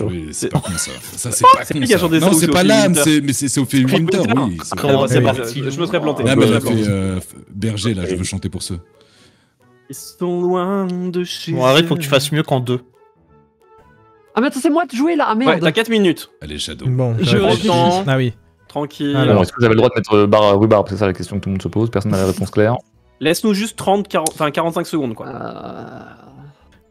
Oui, c'est pas con ça. Ça, c'est pas con. Picasso des Non, Sous, c'est pas Ophélie l'âme, Winter. mais c'est Ophélie Winter, oui. C'est parti. Je me serais planté. Là, mais elle a fait Berger, là, je veux chanter pour ceux. Ils sont loin de chez Bon, arrête, faut que tu fasses mieux qu'en 2. Ah, mais attends, c'est moi de jouer là. Ah merde. Ouais, t'as 4 minutes. Allez, Shadow. Bon, Je j'avais réfléchis. Temps. Ah oui. Tranquille. Alors. Bon, est-ce que vous avez le droit de mettre rhubarbe? C'est ça la question que tout le monde se pose. Personne n'a la réponse claire. Laisse-nous juste 45 secondes, quoi.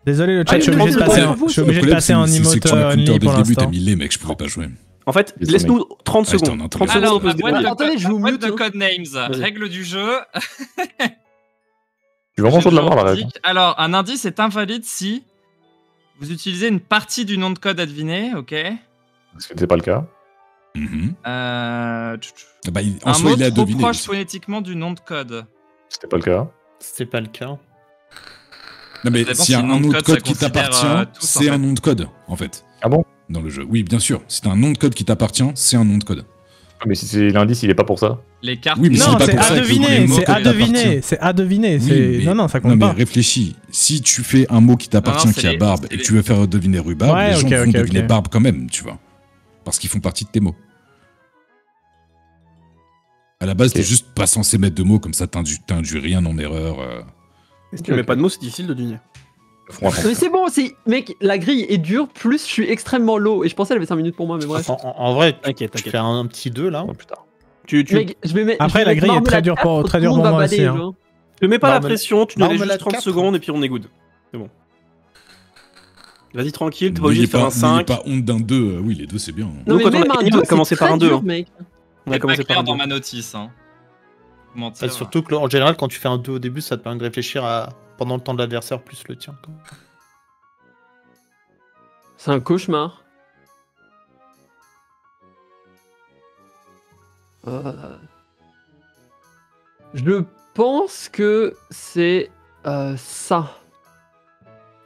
Désolé le chat, Ah, je suis obligé de mais passer non, en- je suis obligé de Le passer en problème, c'est emote que tu m'as only dès pour le début, t'as l'instant. mis les mecs, je pouvais pas jouer. En fait, Désolé. laisse-nous 30 Ah, j'étais secondes. en intro. 30 secondes, Alors, on peut se boîte débrouiller. Attendez, je vous boîte mute, de hein. codenames, Vas-y. règle du jeu. Je suis vraiment chaud de l'avoir la Je réponse. indique- Alors, un indice est invalide si vous utilisez une partie du nom de code à deviner, ok. Parce que c'est pas le cas. Mhm. Euh... Ah bah, en Un soi, mot il est à trop deviner. proche aussi. phonétiquement du nom de code. C'était pas le cas. C'était pas le cas. Non, mais Ça dépend s'il y a si le un nom de nom de code, code ça qui considère, t'appartient, tous, c'est en un fait. nom de code, en fait. Ah bon? Dans le jeu. Oui, bien sûr. Si t'as un nom de code qui t'appartient, c'est un nom de code. Mais si c'est l'indice, il est pas pour ça. Les cartes. Oui, mais Non, c'est pas c'est pour ça à que deviner, le mot c'est code à deviner, t'appartient. c'est à deviner. Oui, c'est- mais- Non, non, ça Non, compte mais pas. réfléchis. Si tu fais un mot qui t'appartient, Non, non, qui a c'est barbe, les- et que tu veux faire deviner rhubarbe, Ouais, les gens ok, vont ok, deviner ok. barbe quand même, tu vois. Parce qu'ils font partie de tes mots. À la base, Ok. t'es juste pas censé mettre de mots, comme ça t'induis rien en erreur. Si tu mets pas de mots, c'est difficile de deviner. Franchement. Mais c'est bon, mec, la grille est dure, plus je suis extrêmement low. Et je pensais elle avait 5 minutes pour moi, mais bref. En vrai, T'inquiète, tu t'inquiète. fais un petit 2 là. Oh, putain. Tu Mec, je vais mettre. Après, je vais la mettre grille est très Marmelade dure pour- 4, très tout dure le monde pour va moi balayer, aussi, hein. genre. te mets pas la Marmelade- pression, tu nous laisses juste Marmelade 30 4. secondes et puis on est good. C'est bon. Vas-y, tranquille, t'es pas N'ayez obligé de faire un n'ayez 5. pas honte d'un 2. Oui, les deux, c'est bien. Non, Nous, mais quand on a même un gagné, 2, on a commencé c'est par très un 2, dur, hein. mec. On a C'est pas commencé par clair un dans 2. ma notice. Hein. Mentir. Surtout que en général, quand tu fais un 2 au début, ça te permet de réfléchir à pendant le temps de l'adversaire plus le tien. quoi. C'est un cauchemar. Je pense que c'est ça.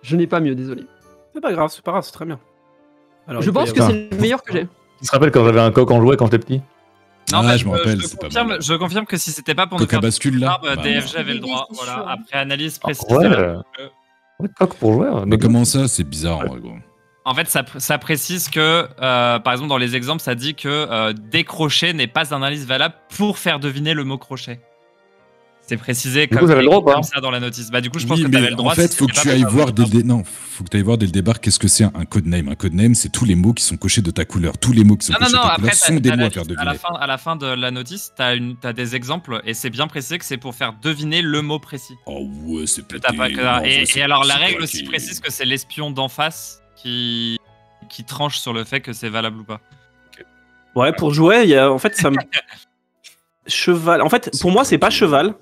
Je n'ai pas mieux, désolé. C'est pas grave, c'est pas grave, c'est très bien. Alors, Je il peut y pense que avoir- c'est le meilleur que j'ai. Tu te rappelles quand j'avais un coq en jouet quand j'étais petit? Non, Ah, mais je me rappelle, c'est pas confirme, mal. je confirme que si c'était pas pour nous Coq à faire bascule, là. barbe, Bah, DFG avait le droit. c'est Voilà, sûr. après analyse précise. Ouais. de la- Ouais, coq pour joueur. Mais comment ça? C'est bizarre, en vrai, gros. En fait, ça précise que, par exemple, dans les exemples, ça dit que décrocher n'est pas un indice valable pour faire deviner le mot crochet. C'est précisé coup, comme, vous avez le droit ou pas comme ça dans la notice. Bah, du coup, je pense Oui, que mais t'avais le droit. en fait, si faut que c'était tu pas ailles pour voir faire non, faut que tu ailles voir dès le départ qu'est-ce que c'est un codename. Un codename, c'est tous les mots qui sont cochés de ta couleur. Tous les mots qui sont Non, non, cochés non, de ta après, couleur sont des mots à faire à deviner. à la fin de la notice, t'as des exemples et c'est bien précisé que c'est pour faire deviner le mot précis. Oh ouais, c'est T'as pété. pas que- Non, et, ouais, c'est- et alors, la c'est règle pas aussi qui- précise que c'est l'espion d'en face qui tranche sur le fait que c'est valable ou pas. Ouais, pour jouer, il y a... en fait, ça me. Cheval. En fait, pour moi, c'est pas cheval.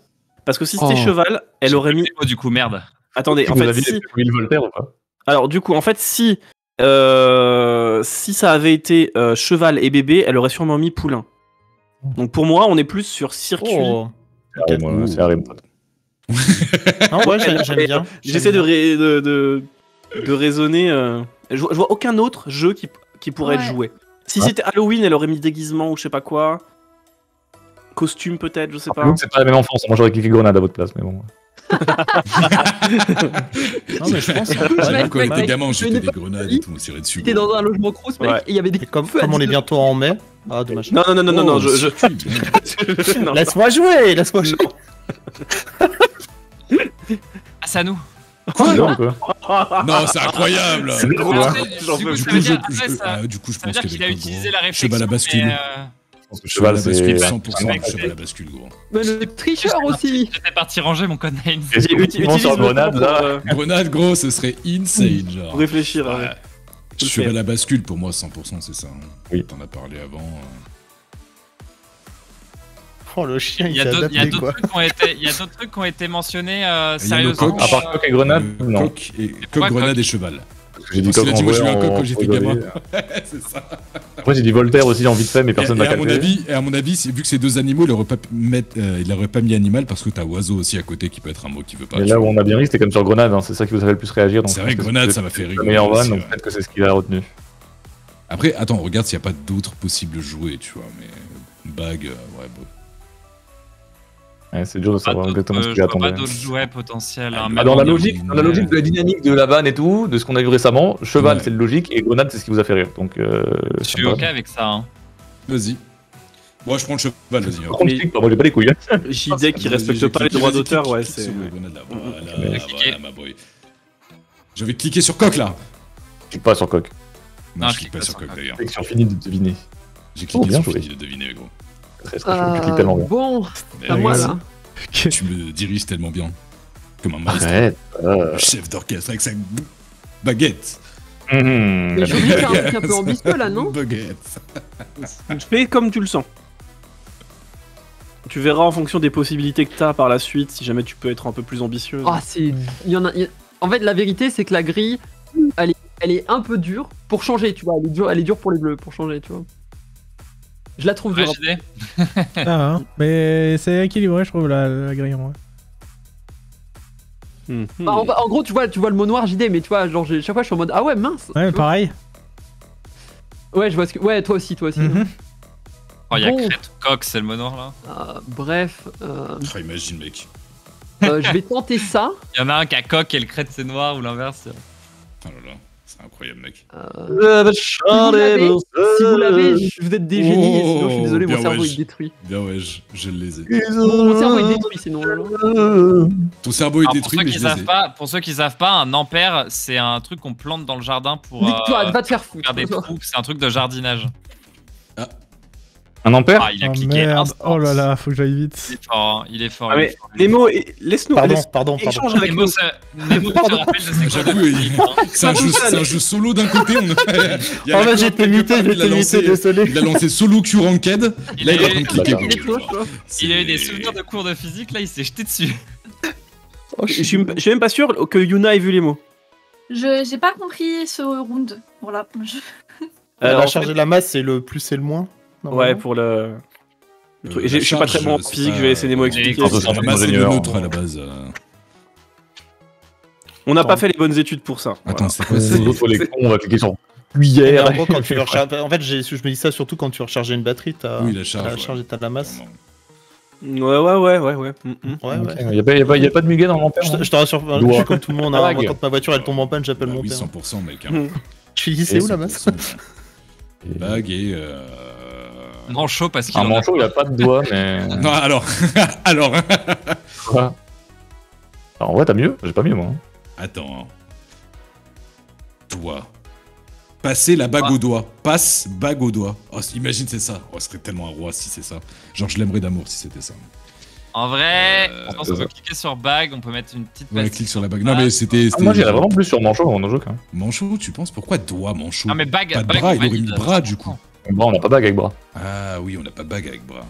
Parce que si c'était Oh. cheval, elle aurait mis. Oh, du coup, merde. Attendez, en Vous fait, avez si. Will Voltaire ou pas? Alors, du coup, en fait, si ça avait été cheval et bébé, elle aurait sûrement mis poulain. Donc pour moi, on est plus sur circuit. Oh. C'est Harry, moi. Non, ouais, j'aime bien. J'essaie de raisonner. Je vois aucun autre jeu qui pourrait être Ouais. joué. Si Ah. c'était Halloween, elle aurait mis déguisement ou je sais pas quoi. Costume peut-être, je sais pas. Donc, c'est pas la même enfance. Moi, j'aurais cliqué grenade à votre place, mais bon. Non, mais je pense. J'avoue, quand on mec, était mec, gamin, je j'étais n'ai des pas grenades et tout, on tirait dessus. T'es dans un logement crous, mec, Ouais. et il y avait des Et comme feux à on est 19. bientôt en mai. Ah, dommage. Non, non, je. Non. Laisse-moi jouer, laisse-moi jouer. Ah, c'est à nous. Non, quoi. Non, c'est incroyable. C'est gros, Alors, hein. après, J'en du peux coup, Du ça coup, veut je, dire, après, ça du coup, je ça veut pense dire qu'il y qu'il a avait utilisé gros. la réflexion. Cheval à bascule. mais, Cheval à bascule, c'est- 100% Ouais, cheval à bascule, gros. Mais le tricheur aussi. J'étais parti ranger mon code name. Effectivement, sur grenade, là. Grenade, gros, ce serait insane, genre. Pour réfléchir. Ouais. ouais. Je le Cheval fais. à bascule, pour moi, 100%, c'est ça. hein. Oui. T'en as parlé avant. Oh, le chien, Il il y a s'est d'autres adapté, quoi. trucs qui ont été mentionnés Il y a le sérieusement. coq. À part coq et grenade, non. Coq, pourquoi grenade coq et cheval. Parce que j'ai dit Parce coq qu'il a en dit, moi, j'ai eu jouet, un coq en- quand j'étais en gamin. rigoler. C'est ça. Après, j'ai dit Voltaire aussi en vite fait, mais personne Et n'a à mon calculé. avis, vu que c'est deux animaux, il aurait pas mis animal parce que t'as oiseau aussi à côté qui peut être un mot qui veut pas. Mais tu là vois. où on a bien ri, c'était comme sur grenade, hein. C'est ça qui vous a fait le plus réagir. donc C'est je vrai, pense que grenade, c'est ça m'a fait la rigoler. meilleure vanne, aussi, donc ouais. peut-être que c'est ce qu'il a retenu. Après, attends, regarde s'il n'y a pas d'autres possibles jouets, tu vois. Mais bague, ouais, bon. Ouais, c'est dur de savoir exactement ce Je qu'il vois pas attendait. d'autres jouets potentiels. hein, Ah, même Dans la en logique termes de la dynamique de la vanne et tout, de ce qu'on a vu récemment, cheval Ouais. c'est le logique et grenade c'est ce qui vous a fait rire. Donc, Je suis ok avec ça. hein. Vas-y. Moi, je prends le cheval, vas-y. Par contre, je clique pas, moi j'ai pas les couilles. JD qui respecte pas les droits d'auteur, ouais, c'est. Voilà, cliquer. ma boy. Je vais cliquer sur coq là. Clique pas sur coq. Non, Non, je clique pas sur coq d'ailleurs. Clique sur fini de deviner. J'ai Oh, cliqué bien sur joué. fini de deviner, gros. Très chaud, je clique tellement bien. Bon, c'est à moi là. Tu me diriges tellement bien. Comme un maestro. Arrête. Le chef d'orchestre avec sa baguette. Mais j'ai oublié de faire un truc un peu ambitieux là, non? Baguette. Fais comme tu le sens. Tu verras en fonction des possibilités que t'as par la suite, si jamais tu peux être un peu plus ambitieux. Ah, c'est. En fait, la vérité, c'est que la grille, elle est un peu dure pour changer, tu vois. Elle est dure pour les bleus, pour changer, tu vois. Je la trouve Ouais, dure. JD. Ah, mais c'est équilibré, je trouve, la grille. Ouais. Bah, en gros, tu vois le mot noir JD, mais tu vois, genre, chaque fois, je suis en mode ah ouais, mince. Ouais, mais tu vois. pareil. Ouais, je vois ce que. Ouais, toi aussi. Mhm. Oh, il y a Bon. crête ou coq, c'est le mot noir là. Bref, Oh, imagine, mec. je vais tenter ça. Il y en a un qui a coq et le crête c'est noir ou l'inverse. Oh là là, c'est incroyable, mec. Si vous l'avez, vous êtes des génies, et sinon je suis désolé, mon bien cerveau ouais, est détruit. Bien ouais, je les ai. Mon cerveau est détruit sinon. Ton cerveau est Alors, détruit, mais je les ai. pour ceux qui savent pas, un ampère c'est un truc qu'on plante dans le jardin pour Nique-toi, va te faire foutre. faire des trous. C'est un truc de jardinage. Un ampère? Ah, il a Oh cliqué. merde. instant. Oh là là, faut que j'aille Il vite. est fort. Il est fort. Ah, il est mais fort. les mots, laisse-nous. Pardon. Échange avec Nemo, nous. Nemo, tu te rappelles de c'est quoi J'avoue, la musique, hein c'est un jeu solo d'un côté. Il y a En la fait, corde j'étais quelque muté, part, il a lancé- désolé. Il a lancé solo Q Ranked. Il Là, il est en a train eu- de cliquer. Il est trop chaud. Il a eu des souvenirs de cours de physique, là il s'est jeté dessus. Je suis même pas sûr que Yuna ait vu les mots. J'ai pas compris ce round. Voilà. La en charge de la masse, c'est le plus et le moins. Ouais, normalement. pour le. truc. La Je suis pas très charge, bon en c'est physique, pas- je vais laisser Nemo Et expliquer. quand on La masse est de ingénieur. neutre à la base. On n'a pas fait les bonnes études pour ça. Attends, c'est quoi Les autres, les cons, on va cliquer sur Mais cuillère. en gros, quand tu recharges... En fait, je me dis ça surtout quand tu recharges une batterie, t'as Oui, la charge. la ouais. charge et t'as de la masse. Ouais. Ouais. Il y a pas de muguet dans l'ampère. Je te rassure, je Doigt. suis comme tout le monde. hein. Blague. Moi, quand ma voiture elle tombe en panne, j'appelle Bah mon oui, père. 100% mec. Hein. Je dis, c'est où la masse 100%. Bague et. Manchot parce qu'il Un en a. manchot, il a pas de doigt, mais. Non, alors. Alors. Quoi Alors, en vrai, t'as mieux? J'ai pas mieux, moi. Attends. Doigt. Passer la bague au doigt. Passe bague au doigt. Oh, imagine, c'est ça. Oh, ce serait tellement un roi si c'est ça. Genre, je l'aimerais d'amour si c'était ça. En vrai, je pense c'est qu'on peut ça. cliquer sur bague, on peut mettre une petite Ouais, pastille. clique sur la bague. Non, mais c'était. Ah, moi, j'irais vraiment plus sur manchot en jeu, quand même. Manchot, tu penses? Pourquoi doigt, manchot? Ah mais bague, Pas de bague, bras, on il aurait valide. mis bras, du coup. Bras, on n'a pas bague avec bras. Ah oui, on n'a pas de bague avec bras.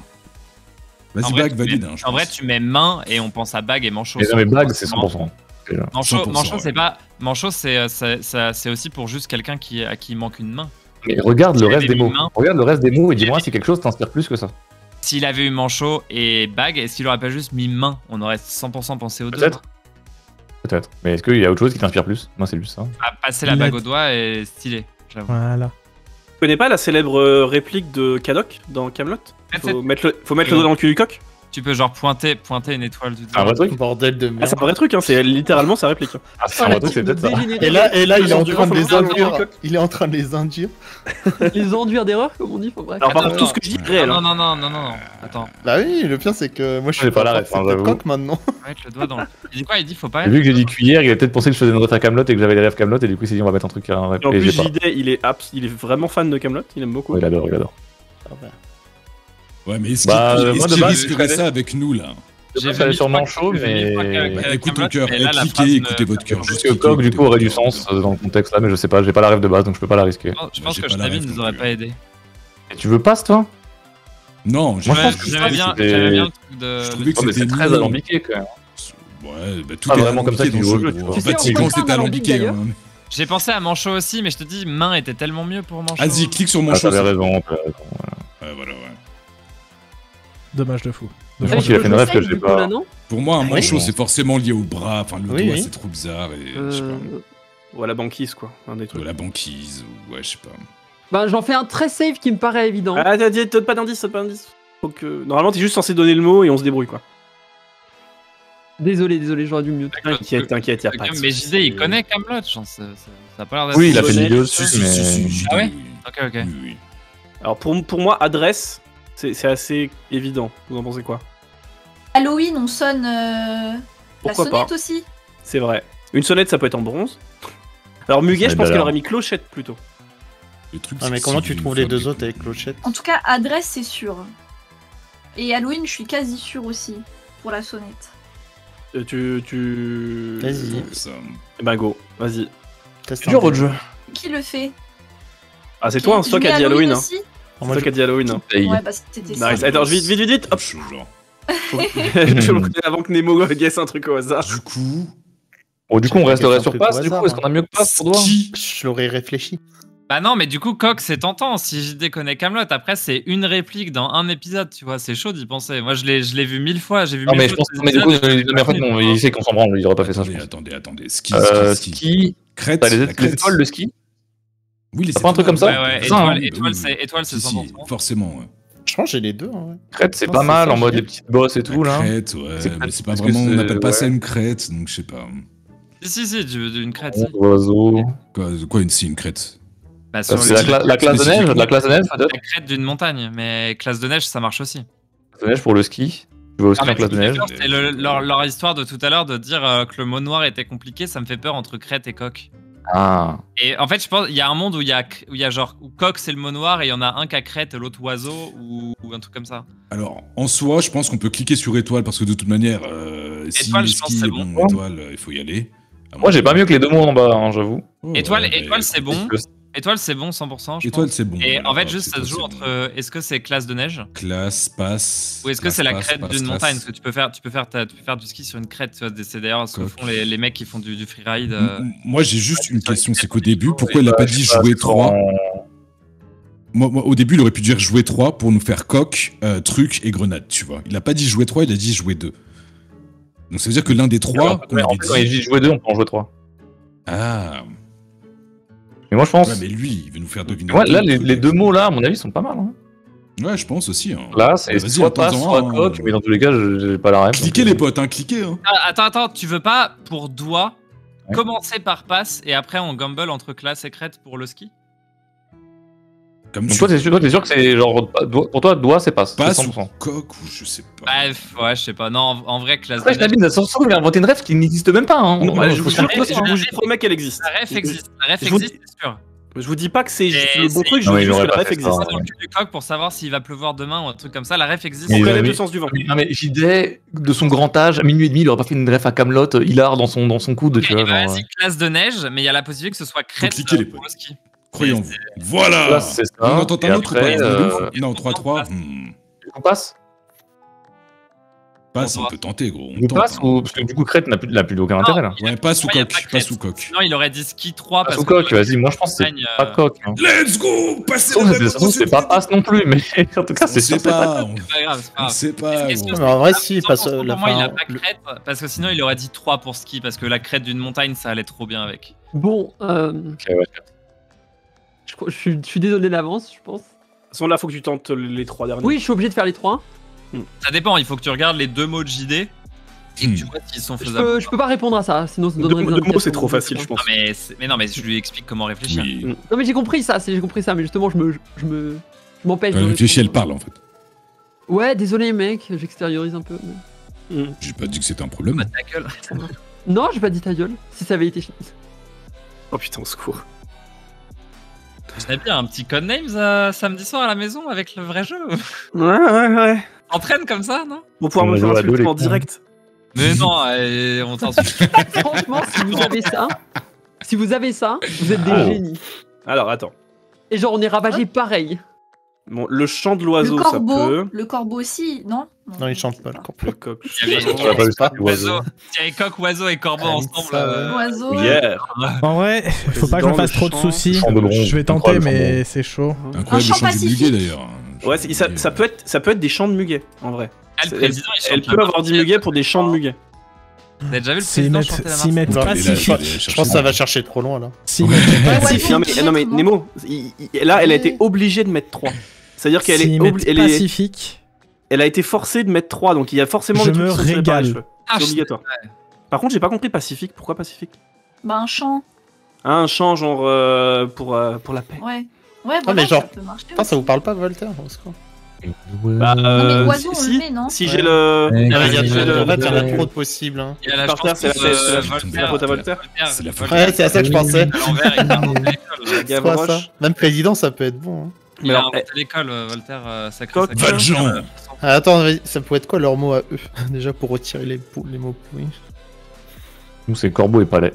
En Vas-y, vrai, bague, tu valide. mets- Hein, je en vrai, pense. tu mets main et on pense à bague et manchot. Mais non, mais bague, 100%. c'est 100%. Déjà. Manchot, 100%, manchot ouais. c'est pas. Manchot, c'est aussi pour juste quelqu'un à qui il manque une main. Mais regarde le S'il reste avait des mots. mis main. Regarde le reste des mots et dis-moi si quelque chose t'inspire plus que ça. S'il avait eu manchot et bague, est-ce qu'il aurait pas juste mis main? On aurait 100% pensé aux deux. Peut-être. Peut-être. Mais est-ce qu'il y a autre chose qui t'inspire plus? Moi, c'est juste ça. Ah, passer la bague au doigt est stylé, j'avoue. Voilà. Tu connais pas la célèbre réplique de Kadok dans Camelot? Faut mettre le doigt dans le cul du coq. Tu peux genre pointer une étoile du Un vrai doigt. truc? Bordel de Ah, merde. c'est un vrai truc, hein, c'est littéralement sa réplique. Ah, c'est un vrai truc, c'est peut-être ça. Et là, il est en Les train de les enduire, induire. Il est en train de les induire. Les enduire d'erreur, comme on dit. Enfin, bref. Alors, par Attends, contre, tout ce que je dis est réel. Non, hein. non. Attends, Bah oui, le pire c'est que moi je J'ai suis pas la pas ref, hein, j'avoue. coq maintenant. faut mettre le doigt dans le. Il dit quoi? Il dit faut pas Et vu que j'ai dit cuillère, il a peut-être pensé que je faisais une ref à Camelot et que j'avais les refs Camelot et du coup il s'est dit on va mettre un truc qui a un ref. Et en Et plus, j'ai pas. JD, il est vraiment fan de Camelot, il aime beaucoup. Ouais, il adore, il adore. Ouais, mais est-ce Bah, qu'il moi, de qu'il base, risquerait je ça avec nous, là? J'ai J'allais mis sur trois- manchot, j'ai mis trois mais. avec Écoute ton Camelot, cœur, mais là, la cliquez, phrase écoutez me- votre cœur. Parce juste que cliquez, coq, du écoutez coup, aurait votre du cœur. sens dans le contexte là, mais je sais pas, j'ai pas la ref de base donc je peux pas la risquer. Je Moi, pense j'ai que pas je la t'avais, ref nous non aurait plus. pas aidé. Et tu veux passe toi? Non, Moi, je pense que J'aimais bien c'était- le truc de. Je trouvais que Oh, mais c'était c'est très mignon. alambiqué quand même. Ouais, bah tout Pas est vraiment comme ça alambiqué qu'il dans joue le au jeu, jeu, gros. tu En vois. fait, Tu c'est sais, on quand peut c'était faire un alambiqué. alambic, hein. J'ai pensé à manchot aussi, mais je te dis, main était tellement mieux pour manchot. Vas-y, clique sur Ah, manchot. t'avais raison. t'avais raison. Ouais, voilà, ouais. Dommage de fou. Je Allez, pense qu'il a je fait une le ref que save, j'ai du coup, pas. là, non Pour moi, un Oui. manchot, c'est forcément lié au bras. Enfin, le Oui, doigt, oui. c'est trop bizarre. Et, je sais pas. Ou à la banquise, quoi. Un des Ou trucs. la banquise, ou ouais, je sais pas. Bah, j'en fais un très safe qui me paraît évident. Ah, donne pas d'indice, donne pas d'indice. Faut que... Normalement, t'es juste censé donner le mot et on se débrouille, quoi. Désolé, j'aurais dû mieux. T'inquiète, y'a pas de Mais souci. JD, il connaît Camelot, ça a pas l'air d'être. Oui, il a fait le Honnête. milieu Si, dessus, si, si, mais. si, Ah ouais oui. Ok. Oui, oui. Alors pour moi, adresse, c'est assez évident. Vous en pensez quoi? Halloween, on sonne la Pourquoi sonnette pas? aussi. C'est vrai. Une sonnette, ça peut être en bronze. Alors Muguet, Ça je va pense être qu'elle là. aurait mis clochette plutôt. Le truc, Ah, c'est mais que comment si tu vous trouves les deux fabriquez- autres avec clochette? En tout cas, adresse, c'est sûr. Et Halloween, je suis quasi sûre aussi pour la sonnette. Vas-y. Ça. Eh ben go, vas-y. Teste C'est dur un votre peu. jeu. Qui le fait? Ah, c'est toi, hein, c'est toi qui as dit Halloween. Hein. aussi C'est Moi, toi qui as dit Halloween. Hein. Hey. Ouais, bah c'était ça. Nice. Attends, vite. Hop. Chaud, genre. Je le connais avant que Nemo guesse un truc au hasard. Du coup, Bon, du coup, on resterait Un sur truc passe, au du coup, hasard, est-ce qu'on a mieux que passe pour toi? ski. Je l'aurais réfléchi. Bah non, mais du coup, Coq, c'est tentant. Si JD connaît Camelot, après, c'est une réplique dans un épisode, tu vois. C'est chaud d'y penser. Moi, je l'ai vu 1000 fois. J'ai vu Non, 1000 mais je fois pense ces mais du coup, épisodes. mais en fait, non, il sait qu'on s'en branle, il aurait pas fait ça, je pense. Attendez. Ski. Ski, Crête. t'as les la crête. étoiles de ski? Oui, les T'as pas un truc comme ça? Ouais, Ça, hein. étoile, c'est Si, si, 100%. forcément. Ouais. Je pense que j'ai les deux. En vrai. Crête, c'est Non, pas c'est mal, ça, en mode je les petites bosses et tout, La là. crête, ouais, C'est mais c'est pas parce que vraiment, on c'est- n'appelle pas ça ouais. une crête, donc je sais pas. Si, une crête. si. Oiseau. Quoi une crête? Bah, Ça, sur c'est le- la classe de neige, peut-être? la crête d'une montagne, mais classe de neige, ça marche aussi. Classe de neige pour le ski. Tu vas aussi Ah, en mais classe de ce qui fait neige. peur, c'est leur histoire de tout à l'heure de dire que le mot noir était compliqué, ça me fait peur entre crête et coq. Ah. Et en fait, je pense il y a un monde où il y a genre où coq c'est le mot noir et il y en a un qui a crête et l'autre oiseau ou un truc comme ça. Alors, en soi, je pense qu'on peut cliquer sur étoile parce que de toute manière, si Étoile, les je pense skis, que c'est bon, bon. étoile, il faut y aller. Moi, j'ai pas mieux que les deux mots en bas, hein, j'avoue. Oh, Étoile, ouais, étoile bah, c'est bon. Étoile c'est bon 100%. Je Étoile, pense. c'est bon. Et voilà, en fait, juste ça étoile, se joue c'est entre est-ce que c'est classe de neige Classe, passe. ou est-ce que classe, c'est la passe, crête passe, d'une classe. montagne parce que tu peux faire du ski sur une crête. Tu vois, c'est d'ailleurs ce que Coq. font les mecs qui font du freeride. Moi, j'ai juste une sur une question, c'est crête qu'au début, niveau, pourquoi et il a Bah, pas je dit sais pas, jouer c'est 3 en- Moi, au début, il aurait pu dire jouer 3 pour nous faire coq, truc et grenade, tu vois. Il a pas dit jouer 3, il a dit jouer 2. Donc ça veut dire que l'un des 3 qu'on En avait fait, quand il dit... dit jouer 2, on peut en jouer 3. Ah, Mais moi, je pense. ouais, mais lui, il veut nous faire deviner. Ouais, là, le truc. les deux mots là, à mon avis, sont pas mal. Hein. Ouais, je pense aussi. Hein. Là, c'est Vas-y, soit passe, attends-en, soit hein. coq, mais dans tous les cas, j'ai pas la rêve. Cliquez les potes, hein, cliquez. Hein. Ah, attends, tu veux pas pour doigt Ouais. commencer par passe et après on gamble entre classe et crête pour le ski? Comme Donc tu toi, t'es sûr que c'est genre. Pour toi, doigt, c'est passe. passes C'est ou 100%. coq ou je sais pas. Bref, ouais, je sais pas. Non, en vrai, classe Après, de je neige. t'habite, ça se trouve, il a inventé une rêve qui n'existe même pas. Hein. Non, Ouais, je vous faut jure, chercher ça, hein. je vous promets qu'elle existe. La ref existe. La ref Je vous existe, c'est sûr. Je vous dis pas que c'est Et le bon c'est- truc, je Non, vous mais dis il juste que aurait la pas ref fait existe. ça. Dans le cul du coq pour savoir s'il va pleuvoir demain ou un truc comme ça. La ref existe. Faut Mais- connaître mais- le sens du vent. Non mais JD, de son grand âge, à minuit et demi, il aurait pas fait une ref à Camelot, Hilar dans son coude, tu Ok, vois. bah, genre, vas-y, classe de neige, mais il y a la possibilité que ce soit crête cliquez les pour potes. le ski. Croyons-vous. Voilà. Là, c'est ça. On entend Et un autre ou après, pas Non, 3-3. On passe Passe, on peut tenter, gros. On On tente, passe hein. ou. Parce que du coup, crête n'a plus aucun intérêt là. Ouais, passe ou Moi, y a coq. pas crête. Passe ou coq. Sinon, il aurait dit ski 3 Passe parce ou que coq, vas-y, moi je pense que c'est montagne, pas coq. Hein. Let's go. Passez Ça, la c'est- bonne c'est pas passe non plus, mais en tout cas, On c'est sûr sait que c'est pas. pas. c'est pas grave, c'est pas On grave. sait pas, Est-ce que gros. c'est- Mais en vrai, à si, parce 100% la pour moi, il a fin. pas crête, parce que sinon, il aurait dit 3 pour ski, parce que la crête d'une montagne, ça allait trop bien avec. Bon, Ok, ouais. je suis désolé d'avance, je pense. De toute façon, là, faut que tu tentes les 3 derniers. Oui, je suis obligé de faire les 3. Ça dépend, il faut que tu regardes les deux mots de JD et que tu vois s'ils sont faisables. Je peux pas répondre à ça, sinon ça Deux donnerait des mots, indications. c'est trop facile, je pense. Non, mais je lui explique comment réfléchir. Oui. Non mais j'ai compris ça, mais justement je m'empêche. Elle de réfléchit, elle répondre. parle en fait. Ouais, désolé mec, j'extériorise un peu. mais- J'ai pas dit que c'était un problème. Bah, ta gueule. Non, j'ai pas dit ta gueule, si ça avait été... Oh putain, au secours. J'avais bien un petit codenames samedi soir à la maison avec le vrai jeu. Ouais. Entraîne comme ça, non? Pour pouvoir me On faire joue à deux, insulter les en cons. direct. Mais non, on t'insulte. Franchement, si vous avez ça, vous êtes des Oh. génies. Alors, attends. Et genre on est ravagé pareil. Bon, le chant de Le l'oiseau, ça corbeau, peut. le corbeau aussi, non? Non, il chante pas le corbeau. Le coq. Il y avait On va pas le faire, l'oiseau. oiseau. Il y avait coq, oiseau et corbeau Ah, ensemble. ça, ouais. L'oiseau. Hier. En vrai, faut pas que je me Président, fasse le trop de chant- soucis. Chant de bronze. Je vais tenter, Incroyable, chant de mais bronze. c'est chaud. Incroyable Un le chant chant du pacifique. muguet d'ailleurs. Ouais, ça peut être des chants de muguet, en vrai. Ah, le Elle- président, il chante Elle la peut avoir dit Marseillaise. muguet pour des chants de muguet. Vous avez déjà vu le S'ils président mettent, chanter la s'ils mettent Non, mais là, pacifique, Je pense que ça va chercher trop loin là. s'ils mettent Ouais, pacifique, Non mais Comment Nemo, là elle a été obligée de mettre 3. C'est-à-dire qu'elle est, s'ils elle mettent est pacifique, elle a été forcée de mettre 3, donc il y a forcément Je des trucs me qui sont tirés par les régale. cheveux. Ah, C'est obligatoire. Par contre, j'ai pas compris Pacifique. Pourquoi Pacifique? Bah, un champ. Ah, un champ genre pour la paix. Ouais. Ouais, voilà, mais genre, ça peut marcher. Ah, ça vous parle pas, Voltaire? Bah, mais l'oiseau, on si, le met, non? si Ouais. j'ai le. Ouais, En fait, il y le- en a trop de possibles. Hein. Il y a la Par terre, chance c'est que, la faute à Voltaire. C'est la faute. Ouais, c'est à ça que je pensais. À l'envers, il a inventé l'école. C'est Gavroche. pas ça. Même président, ça peut être bon. Hein. Il a Alors, inventé l'école, Voltaire, sacré. Coq, sacré. Valjean. Ah, attends, ça pourrait être quoi leur mot à eux? Déjà pour retirer les mots pourris. Nous, c'est corbeau et palais.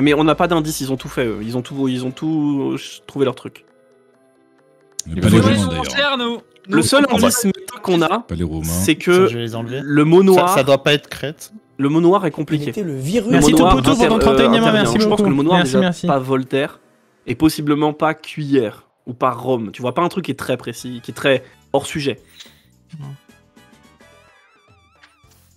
Mais on n'a pas d'indice, ils ont tout fait. Eux. Ils ont tout trouvé leur truc. Mais Il pas faut les jouer Romains Mon d'ailleurs. cher, nous. Le seul on indice méta qu'on a, Pas les Romains. c'est Ça, que je vais les enlever. le mot noir, Ça doit pas être Crète. le mot noir est compliqué. Mettez le virus. Merci Le mot noir Topoto pour ton inter- 31e mois, intervient. merci Je pense beaucoup. que le mot noir Merci, déjà merci. pas Voltaire et possiblement pas cuillère ou pas Rome. Tu vois pas un truc qui est très précis, qui est très hors sujet.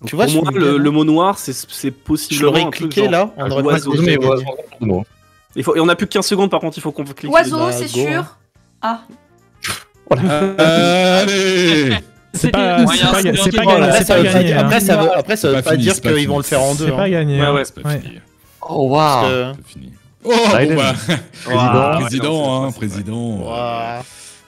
Donc, Tu vois, pour je moi, suis bien, le hein. mot noir, c'est Je possiblement l'aurais un truc cliqué genre- là, on aurait pas oiseau, déjà Mais gagné. ouais, Et on a plus que 15 secondes par contre, il faut qu'on clique. Oiseau, Bah, c'est go, sûr. hein. Ah, Allez. C'est pas, C'était- c'est pas, Moyen c'est pas silence. gagné, Après, c'est ça pas veut pas gagné. dire- hein. après, ça veut pas pas fini, dire c'est pas qu'ils vont le fini. faire en deux. C'est pas hein. gagné. Ouais, hein. ouais. C'est pas Ouais. fini. Oh, Parce waouh. que- C'est fini. Oh, bon Biden. bah. Ah, Président, ouais, hein, c'est président. Ouah.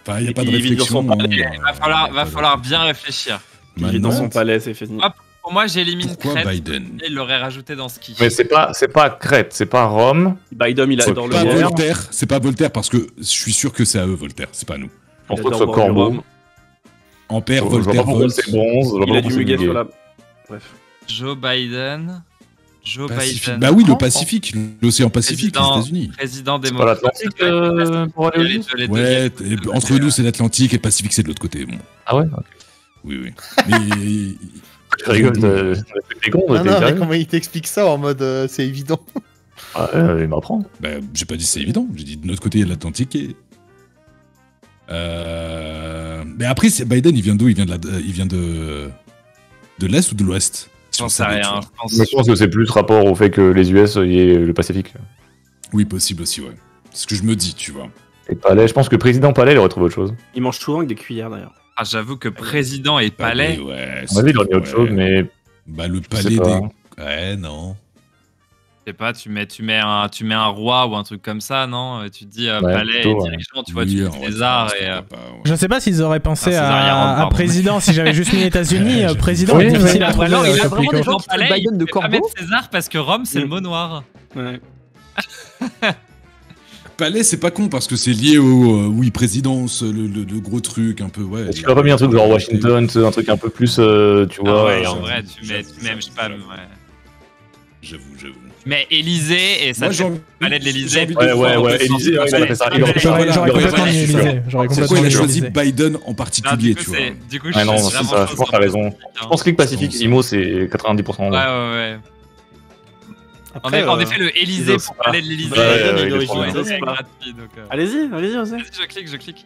Enfin, il n'y a pas de Il vit dans son réflexion. palais. hein. Va falloir bien réfléchir. Il est dans Maintenant, son palais, c'est fini. Ah, Pour moi, j'élimine Pourquoi Crète. Biden? Et il l'aurait rajouté dans ski. Mais c'est pas Crète, c'est pas Rome. Biden, il C'est adore le pas Voltaire. Voltaire, c'est pas Voltaire parce que je suis sûr que c'est à eux Voltaire, c'est pas à nous. Je pense Il pas que ce adore soit boire du corbeau. rhum. Ampère, Je vois pas Voltaire, pourquoi Volt. c'est bronze. je vois Il pas a du pourquoi c'est muguet muguet. sur la. Bref. Joe Biden. Joe Pacifique. Biden. Bah oui, le Pacifique, l'océan Pacifique, les Président. États-Unis. Président C'est pas démocrate. l'Atlantique pour aller Il y a au les deux Ouais, guerres. entre nous c'est l'Atlantique et le Pacifique c'est de l'autre côté. Bon. Ah ouais. Oui, oui. Mais Je rigole, t'es con, Non, t'es non, mais sérieux. comment il t'explique ça en mode c'est évident? Ah, il m'apprend. bah, j'ai pas dit c'est évident, j'ai dit de notre côté il y a l'Atlantique et. Mais après, Biden il vient d'où? Il vient de l'Est ou de l'Ouest? J'en sais rien. Je Mais je pense que c'est plus rapport au fait que les US et le Pacifique. Oui, possible aussi, ouais. C'est ce que je me dis, tu vois. Et Palais, je pense que président Palais, il aurait trouvé autre chose. Il mange souvent avec des cuillères d'ailleurs. Ah, j'avoue que président et Bah, palais. oui, ouais. On avait il aurait mis autre ouais. chose, mais Bah, le je palais sais des. pas. Ouais, non. Je sais pas, tu mets un roi ou un truc comme ça, non? Tu te dis palais, plutôt, ouais. dirigeant, tu vois, Oui, tu en dis vrai, César ça et. va pas, ouais. Je sais pas s'ils auraient pensé Ah, César, il y a Rome, à pardon. président si j'avais juste mis les États-Unis. Ouais, Président Oui, est difficile mais- à Ou trouver. alors, il a sur vraiment Pico. des gens qui palais, traitent Biden de il peut pas corbeau. mettre César parce que Rome, c'est le Mm. mot noir. Ouais. Palais, c'est pas con parce que c'est lié au. Oui, présidence, le gros truc un peu, ouais. Est-ce qu'il aurait pas mis un truc genre Washington, tu sais, un truc un peu plus, tu vois. Ah ouais, en j'avoue, vrai, tu mets, je sais pas, j'avoue. ouais. J'avoue. Tu mets Élysée et ça Moi, te j'ai fait envie- palais de j'ai l'Élysée. envie de Ouais, croire ouais, en fait, Élysée, ouais, il aurait fait ça. Il aurait fait ça. J'aurais Voilà, complètement ouais, mis je suis Élysée. J'aurais Pourquoi complètement il a mis choisi Élysée. Biden en Ah, particulier, tu vois? du coup, Ouais, non, suis c'est vraiment ça, je pense que t'as raison. Je pense que Pacifique, IMO, c'est 90%. Ouais, ouais. Après, En effet, le Élysée ils pour osent palais de l'Élysée. Ouais, ouais, c'est il est trop bien. gratuit, donc, Allez-y, José. Vas-y, je clique.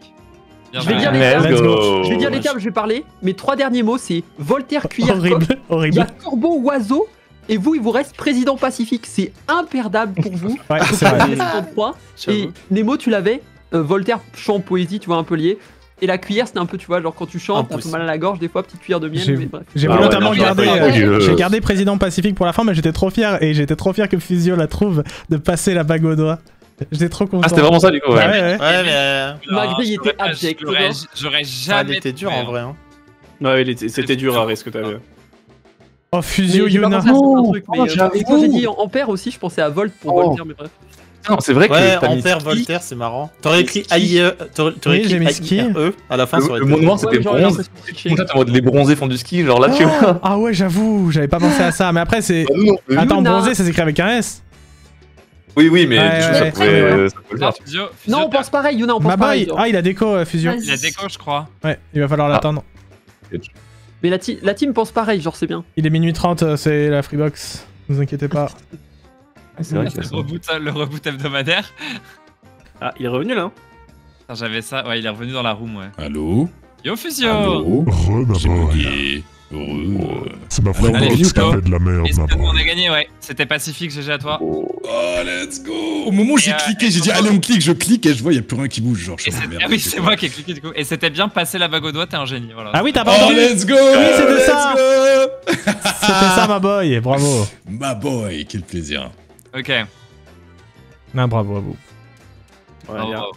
Bien Je vais joué. dire les Let's termes. go. Je vais dire les termes, je vais parler. Mes 3 derniers mots, c'est Voltaire, cuillère, coq. Horrible, Il y a horrible. corbeau, oiseau. Et vous, il vous reste président pacifique. C'est imperdable pour vous. Ouais, Faut c'est pas vrai. laisser en point. Et J'avoue. Nemo, tu l'avais. Voltaire, chant, poésie, tu vois, un peu lié. Et la cuillère, c'était un peu, tu vois, genre quand tu chantes, t'as un peu mal à la gorge, des fois, petite cuillère de miel. J'ai- Mais bref. J'ai Ah ouais, volontairement non, gardé. j'ai J'ai gardé président pacifique pour la fin, mais j'étais trop fier et j'étais trop fier que Fusio la trouve de passer la bague au doigt. J'étais trop content. Ah, c'était vraiment ça, du coup, Ouais, ouais. ouais. Ouais, mais. Ma grille Je était l'aurais pas- abjecte, J'aurais Ça, elle jamais. était dur trouvé, en vrai. Hein. Ouais, c'était dur à ce que t'avais. Oh, Fusio Mais j'ai pas Yuna. pensé à certains trucs, mais, j'avoue. et quand j'ai dit Ampère aussi, je pensais à Volt pour Oh. Voltaire, mais bref. Non, c'est vrai que Ouais, t'as mis Ampère, ski. Voltaire, c'est marrant. T'aurais écrit AIE. T'aurais Oui, écrit j'ai mis ski. AIRE à la fin, ça aurait Le été. mot noir, c'était Ouais, j'aurais bronze. l'impression de tricher. Comme ça, t'es en mode les bronzés font du ski, genre là, tu vois. Ah ouais, j'avoue, j'avais pas pensé à ça. Mais après, c'est. Attends, Yuna. bronzé, ça s'écrit avec un S. Oui, oui, mais Ouais, du coup, ouais. ça pouvait ça peut le Ah, faire. Fusio, Non, on pense pareil, Yuna, on pense Ma pareil. boy. Ah, il a déco, Fusio. Vas-y. Il a déco, je crois. Ouais, il va falloir l'attendre. Mais la team pense pareil, genre c'est bien. Il est minuit 30, c'est la Freebox. Ne vous inquiétez pas. C'est vrai qu'il y a ça. Le reboot hebdomadaire. Ah, il est revenu là. Putain, j'avais ça. Ouais, il est revenu dans la room, ouais. Allô? Yo, Fusio! Allô? J'ai bugué. Heureux. Ça m'a Alors, vraiment allez, tout Nico. fait de la merde Et c'est là-bas. bon, on a gagné, ouais. C'était pacifique, GG à toi. Oh, let's go. Au moment où j'ai Et, cliqué, j'ai dit allez on clique, je clique et je vois il y a plus rien qui bouge, genre je Et suis en c'est- merde. ah oui, c'est moi qui ai cliqué du coup. Et c'était bien passer la bague au doigt, t'es un génie. Voilà. Ah oui, t'as pas Oh entendu. let's go. Oui, c'était let's ça. go. C'était ça, ma boy. Bravo. Ma boy, quel plaisir. Ok. Non, bravo à vous. Ouais, Bravo, bien. bravo.